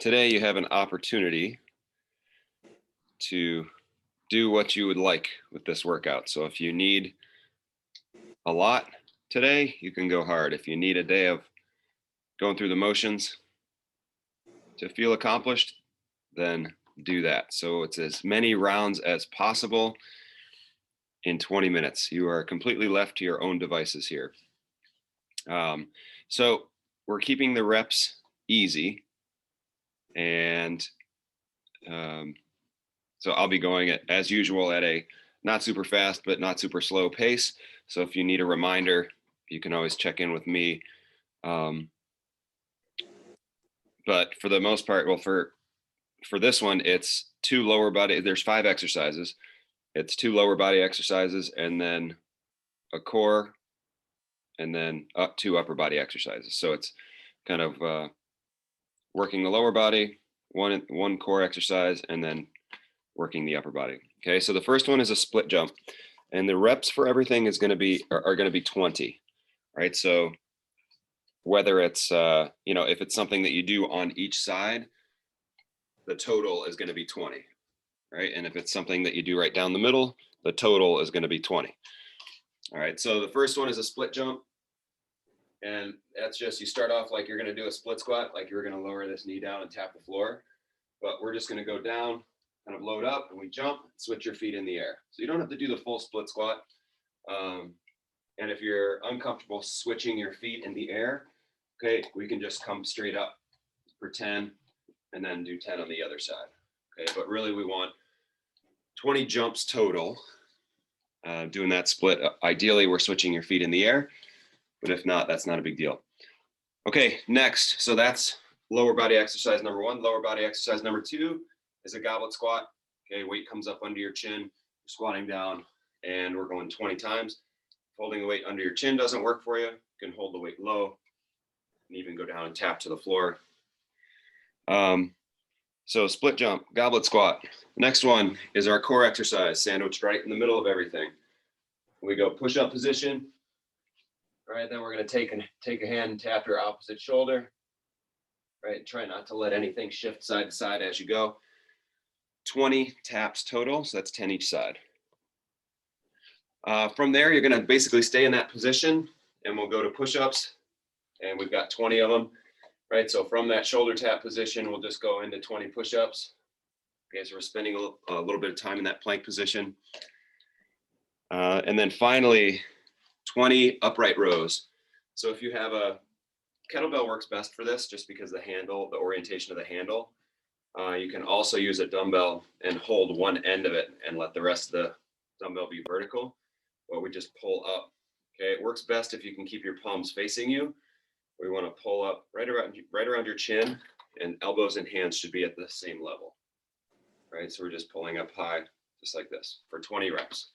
today you have an opportunity to do what you would like with this workout. So if you need a lot today, you can go hard. If you need a day of going through the motions to feel accomplished, then do that. So it's as many rounds as possible in 20 minutes. You are completely left to your own devices here. So we're keeping the reps easy, and so I'll be going as usual at a not super fast but not super slow pace. So if you need a reminder, you can always check in with me. But for the most part, well, for this one, it's 2 lower body. There's 5 exercises. It's 2 lower body exercises, and then a core, and then 2 upper body exercises. So it's kind of working the lower body, one core exercise, and then working the upper body. Okay, so the first one is a split jump, and the reps for everything is going to be 20, right? So whether it's if it's something that you do on each side, the total is going to be 20, right? And if it's something that you do right down the middle, the total is going to be 20. All right, so the first one is a split jump, and that's just, you start off like you're going to do a split squat, like you're going to lower this knee down and tap the floor, but we're just going to go down, kind of load up, and we jump, switch your feet in the air. So you don't have to do the full split squat. And if you're uncomfortable switching your feet in the air, okay, we can just come straight up for 10 and then do 10 on the other side. Okay, but really we want 20 jumps total. Doing that split, ideally we're switching your feet in the air, but if not, that's not a big deal. Okay, next, so that's lower body exercise number 1. Lower body exercise number 2 is a goblet squat. Okay, weight comes up under your chin, you're squatting down, and we're going 20 times. Holding the weight under your chin doesn't work for you, you can hold the weight low and even go down and tap to the floor. So split jump, goblet squat. Next one is our core exercise, sandwiched right in the middle of everything. We go push-up position. All right, then we're going to take a hand and tap your opposite shoulder. Right, try not to let anything shift side to side as you go. 20 taps total, so that's 10 each side. From there, you're going to basically stay in that position, and we'll go to push-ups, and we've got 20 of them. Right, so from that shoulder tap position, we'll just go into 20 push-ups. Okay, so we're spending a little bit of time in that plank position. And then finally, 20 upright rows. So if you have a kettlebell, works best for this just because the orientation of the handle. You can also use a dumbbell and hold one end of it and let the rest of the dumbbell be vertical, or we just pull up. Okay, it works best if you can keep your palms facing you. We want to pull up right around your chin, and elbows and hands should be at the same level. Right, so we're just pulling up high, just like this, for 20 reps.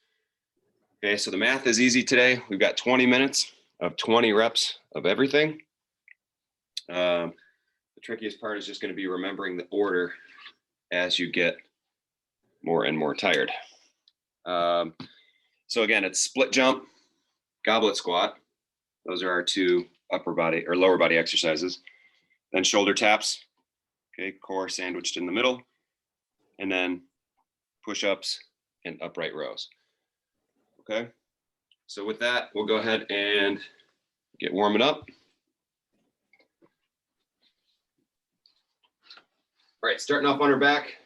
Okay, so the math is easy today. We've got 20 minutes of 20 reps of everything. The trickiest part is just going to be remembering the order as you get more and more tired. So again, it's split jump, goblet squat. Those are our 2 upper body or lower body exercises. Then shoulder taps, okay, core sandwiched in the middle, and then push-ups and upright rows. Okay, so with that, we'll go ahead and get warming up. All right, starting off on our back.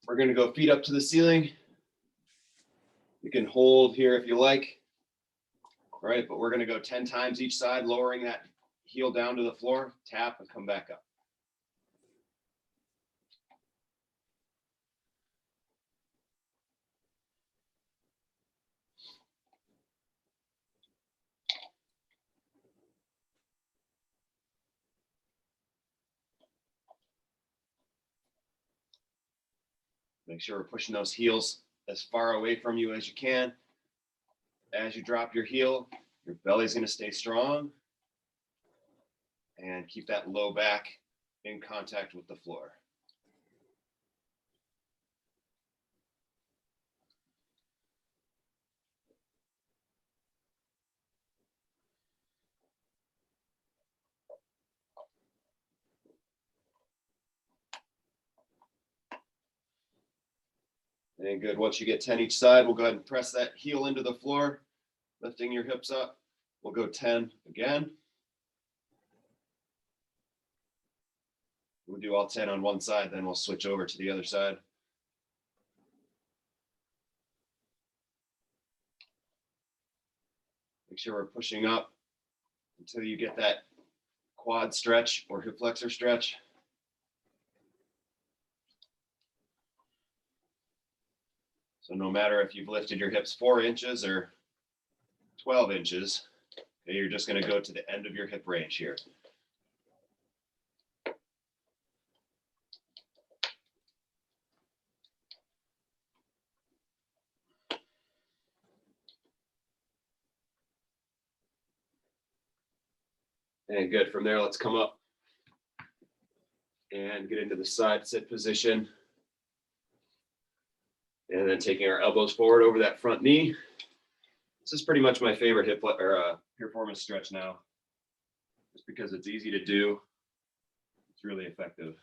We're going to go feet up to the ceiling. You can hold here if you like. All right, but we're going to go 10 times each side, lowering that heel down to the floor, tap, and come back up. Make sure we're pushing those heels as far away from you as you can. As you drop your heel, your belly's going to stay strong, and keep that low back in contact with the floor. And good, once you get 10 each side, we'll go ahead and press that heel into the floor, lifting your hips up. We'll go 10 again. We'll do all 10 on one side, then we'll switch over to the other side. Make sure we're pushing up until you get that quad stretch or hip flexor stretch. So no matter if you've lifted your hips 4 inches or 12 inches, okay, you're just going to go to the end of your hip range here. And good, from there, let's come up and get into the side sit position. And then taking our elbows forward over that front knee. This is pretty much my favorite hip or performance stretch now, just because it's easy to do. It's really effective.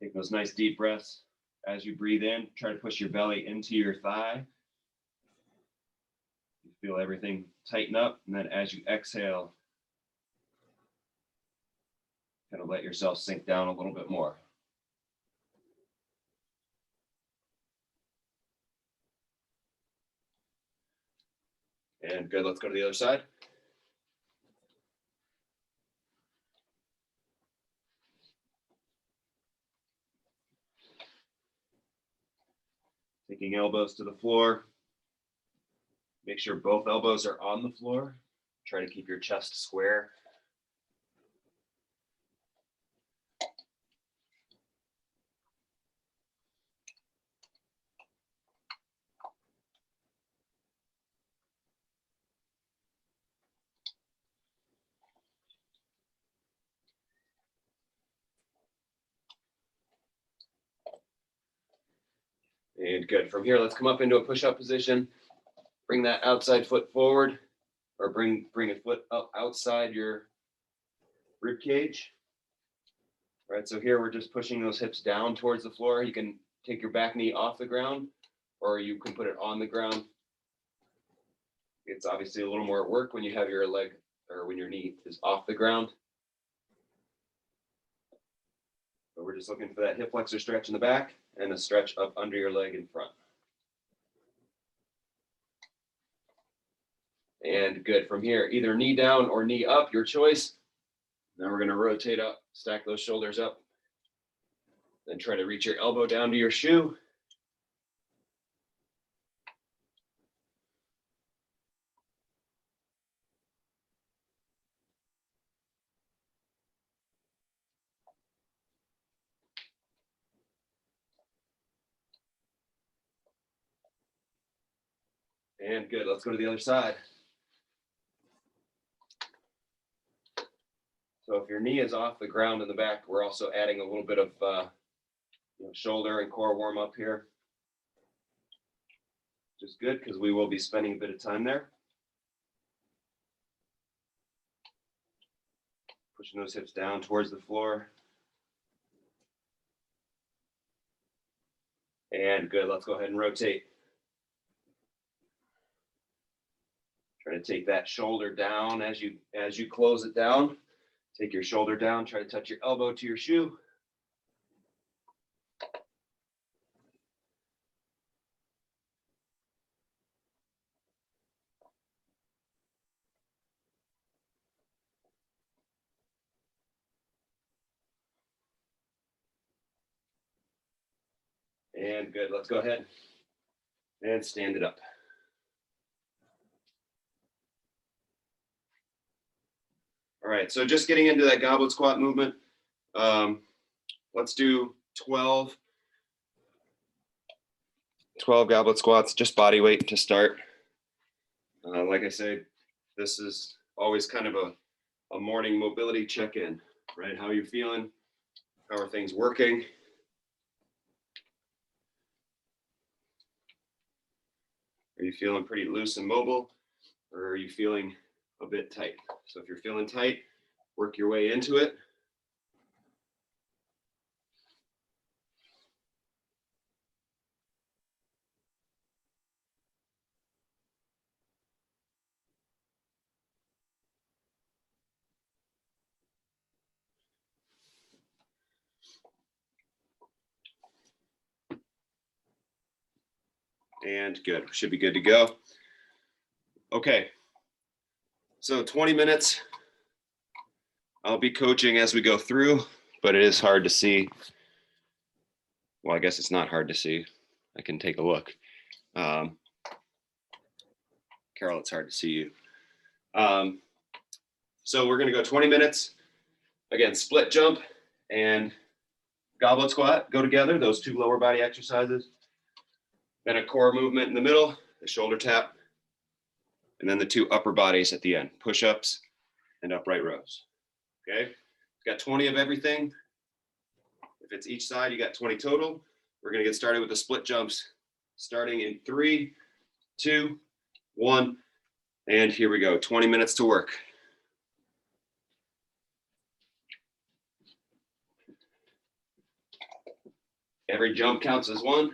Take those nice deep breaths. As you breathe in, try to push your belly into your thigh. You feel everything tighten up, and then as you exhale, kind of let yourself sink down a little bit more. And good, let's go to the other side. Taking elbows to the floor. Make sure both elbows are on the floor. Try to keep your chest square. And good. From here, let's come up into a push-up position. Bring that outside foot forward, or bring a foot up outside your rib cage. All right, so here we're just pushing those hips down towards the floor. You can take your back knee off the ground, or you can put it on the ground. It's obviously a little more work when you have your leg, or when your knee is off the ground. But we're just looking for that hip flexor stretch in the back and a stretch up under your leg in front. And good, from here, either knee down or knee up, your choice. Now we're going to rotate up, stack those shoulders up. Then try to reach your elbow down to your shoe. And good, let's go to the other side. So if your knee is off the ground in the back, we're also adding a little bit of shoulder and core warm up here. Which is good because we will be spending a bit of time there. Pushing those hips down towards the floor. And good, let's go ahead and rotate. Try to take that shoulder down as you close it down. Take your shoulder down, try to touch your elbow to your shoe. And good, let's go ahead and stand it up. All right, so just getting into that goblet squat movement. Let's do 12 goblet squats, just body weight to start. Like I said, this is always kind of a morning mobility check-in, right? How are you feeling? How are things working? Are you feeling pretty loose and mobile? or are you feeling a bit tight? So if you're feeling tight, work your way into it. And good, should be good to go. Okay, so 20 minutes. I'll be coaching as we go through, but it is hard to see. Well, I guess it's not hard to see. I can take a look. Carol, it's hard to see you. So we're gonna go 20 minutes. Again, split jump and goblet squat go together, those two lower body exercises. Then a core movement in the middle, the shoulder tap, and then the two upper bodies at the end, push-ups and upright rows. Okay, got 20 of everything. If it's each side, you got 20 total. We're gonna get started with the split jumps, starting in 3, 2, 1, and here we go, 20 minutes to work. Every jump counts as one.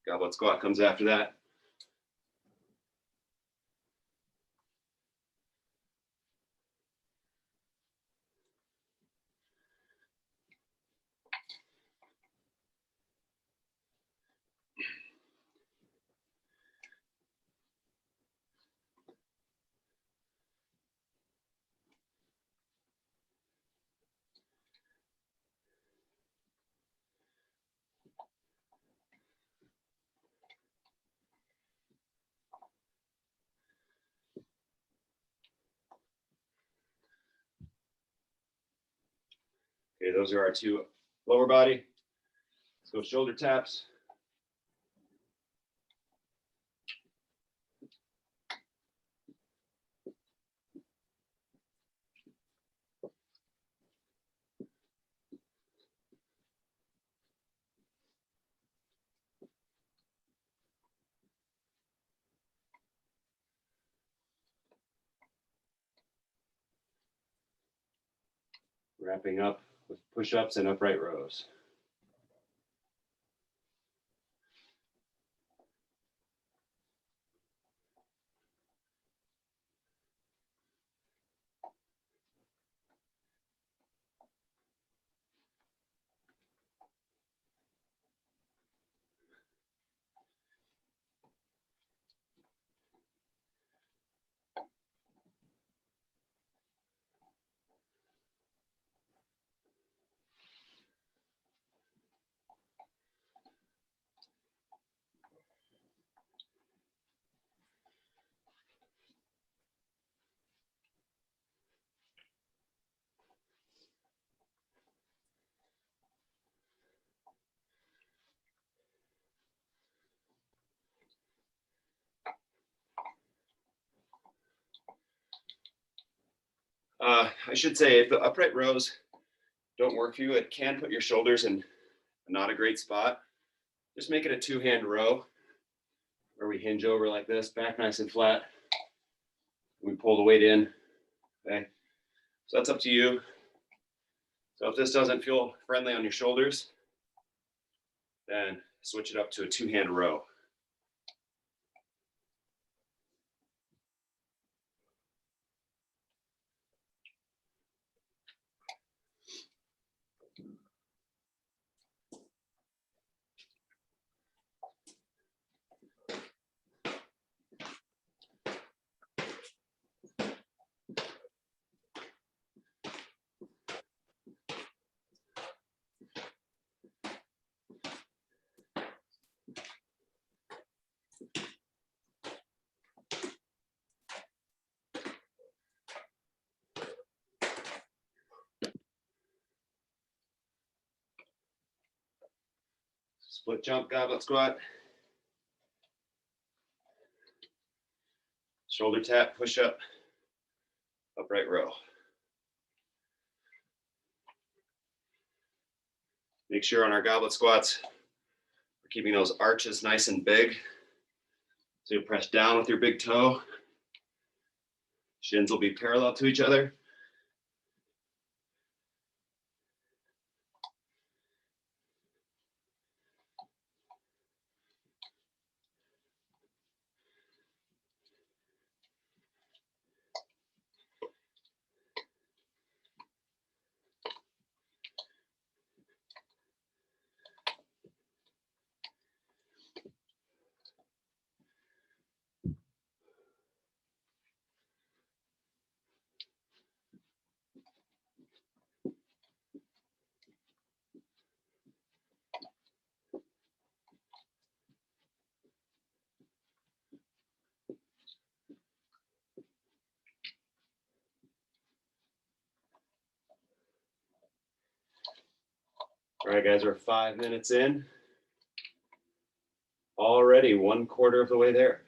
Goblet squat comes after that. Okay, those are our two lower body. Let's go shoulder taps. Wrapping up with push-ups and upright rows. I should say, if the upright rows don't work for you, it can put your shoulders in not a great spot. Just make it a two-hand row where we hinge over like this, back nice and flat. We pull the weight in. Okay, so that's up to you. So if this doesn't feel friendly on your shoulders, then switch it up to a two-hand row. Split jump, goblet squat. Shoulder tap, push up, upright row. Make sure on our goblet squats, we're keeping those arches nice and big. So you press down with your big toe. Shins will be parallel to each other. All right, guys, we're 5 minutes in. Already 1/4 of the way there.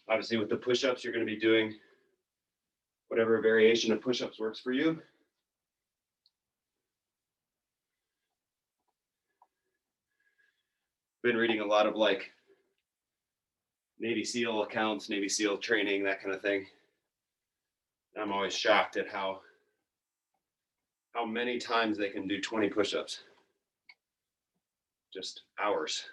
Obviously, with the push-ups, you're going to be doing whatever variation of push-ups works for you. Been reading a lot of like Navy SEAL accounts, Navy SEAL training, that kind of thing. I'm always shocked at how many times they can do 20 push-ups. Just hours.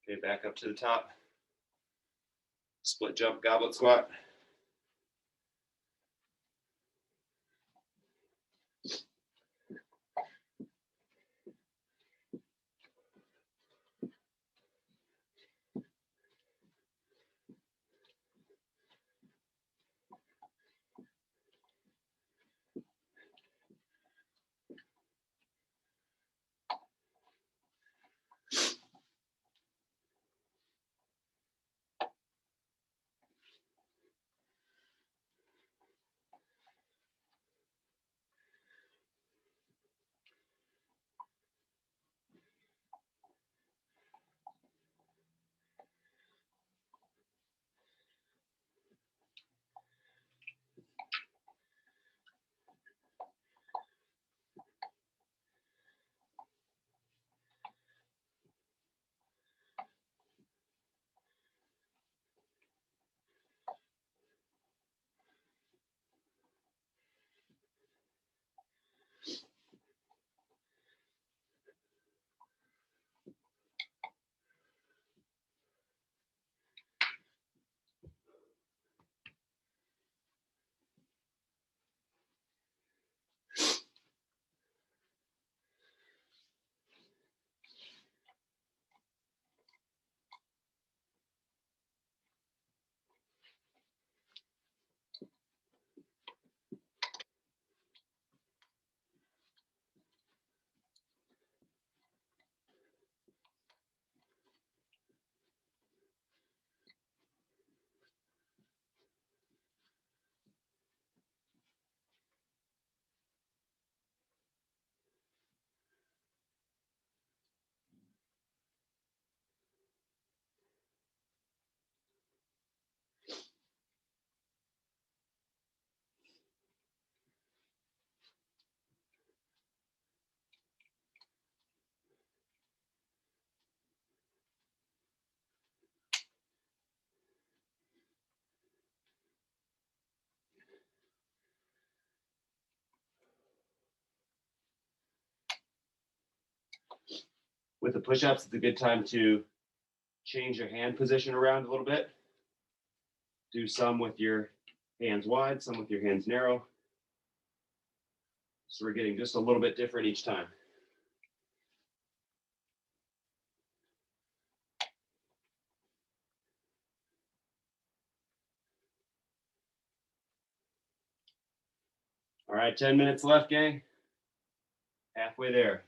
Okay, back up to the top. Split jump, goblet squat. With the push-ups, it's a good time to change your hand position around a little bit. Do some with your hands wide, some with your hands narrow. So we're getting just a little bit different each time. All right, 10 minutes left, gang. Halfway there.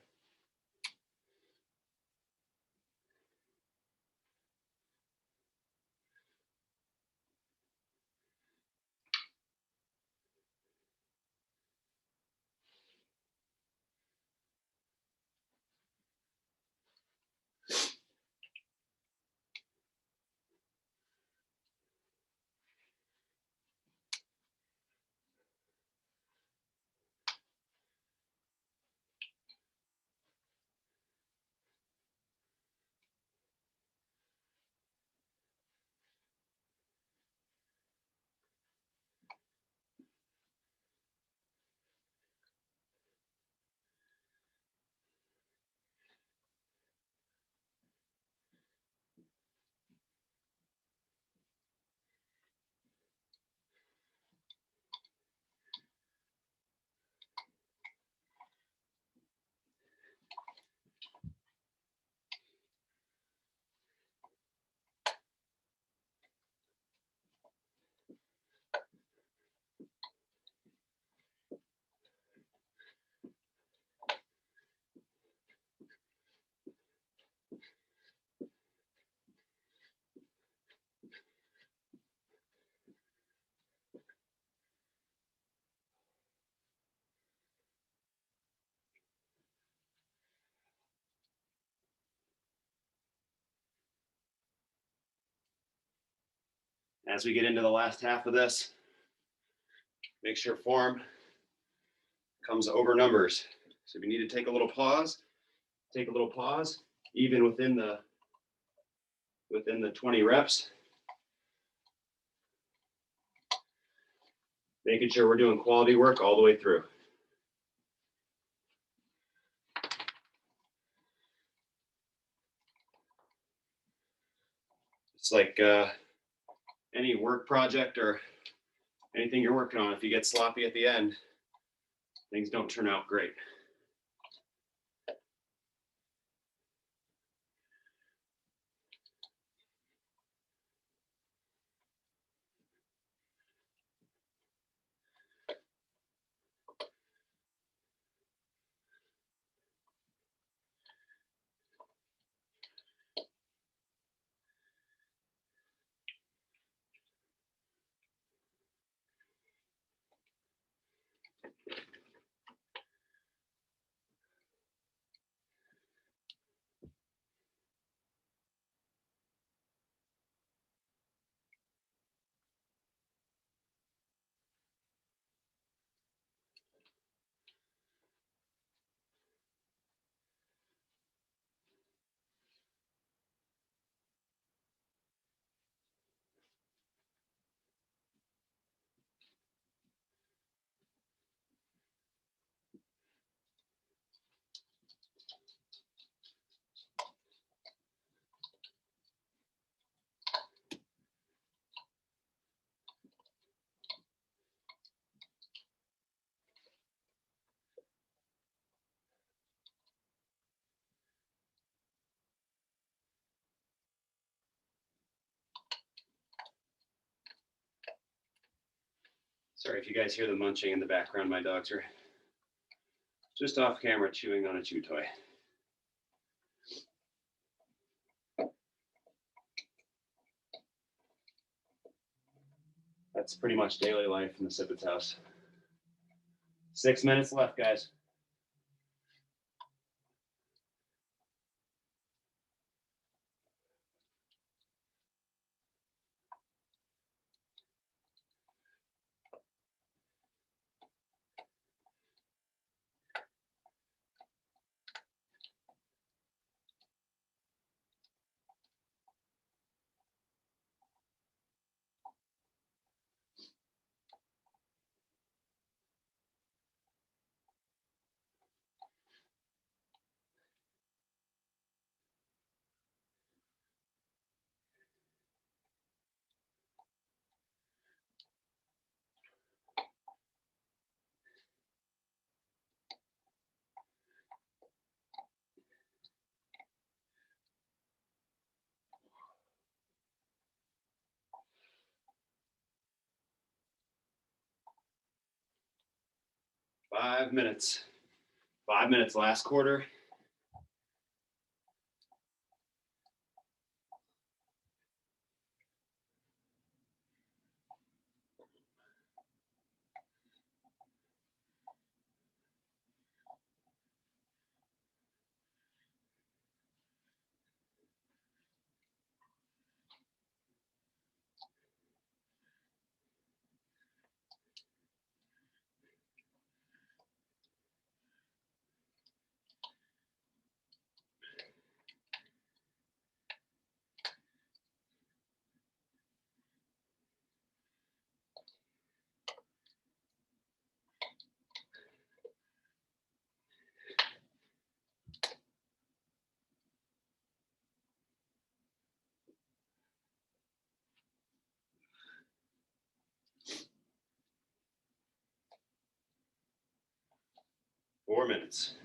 As we get into the last half of this, make sure form comes over numbers. So if you need to take a little pause, take a little pause, even within the 20 reps. Making sure we're doing quality work all the way through. It's like any work project or anything you're working on. If you get sloppy at the end, things don't turn out great. Sorry if you guys hear the munching in the background. My dogs are just off camera chewing on a chew toy. That's pretty much daily life in the Sippets house. 6 minutes left, guys. 5 minutes. 5 minutes, last quarter. Four minutes.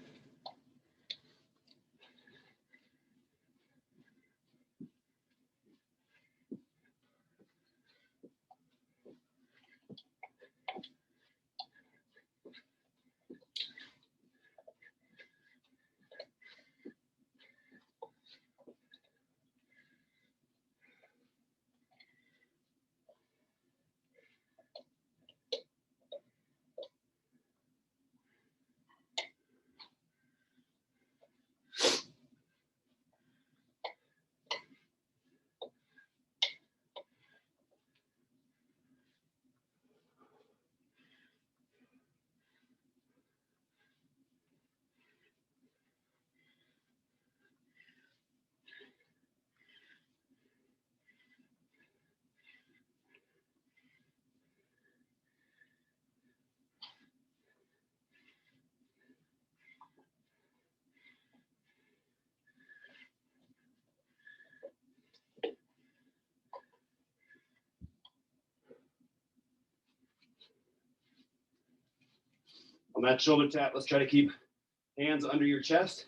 On that shoulder tap, let's try to keep hands under your chest.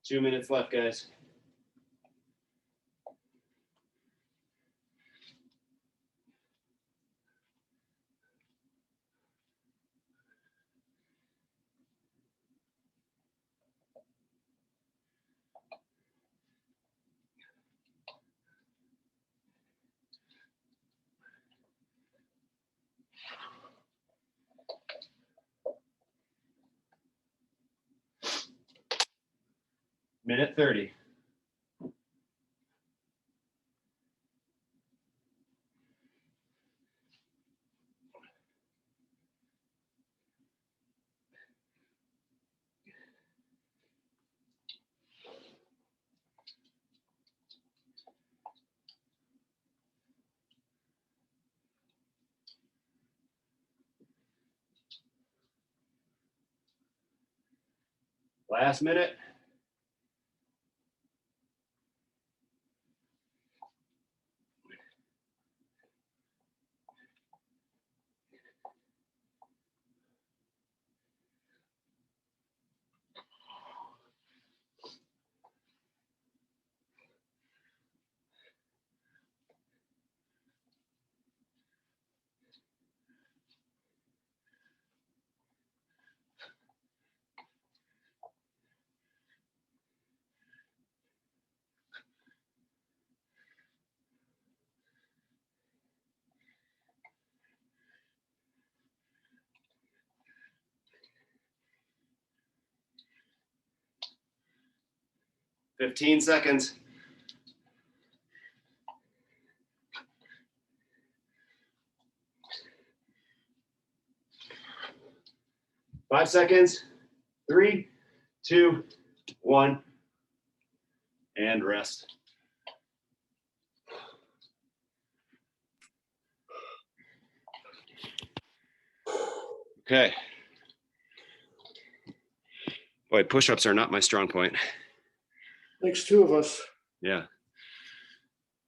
Two minutes left, guys. Minute 30. Last minute. Fifteen seconds. Five seconds. 3, 2, 1. and rest. Okay. Boy, push-ups are not my strong point. Makes two of us. Yeah.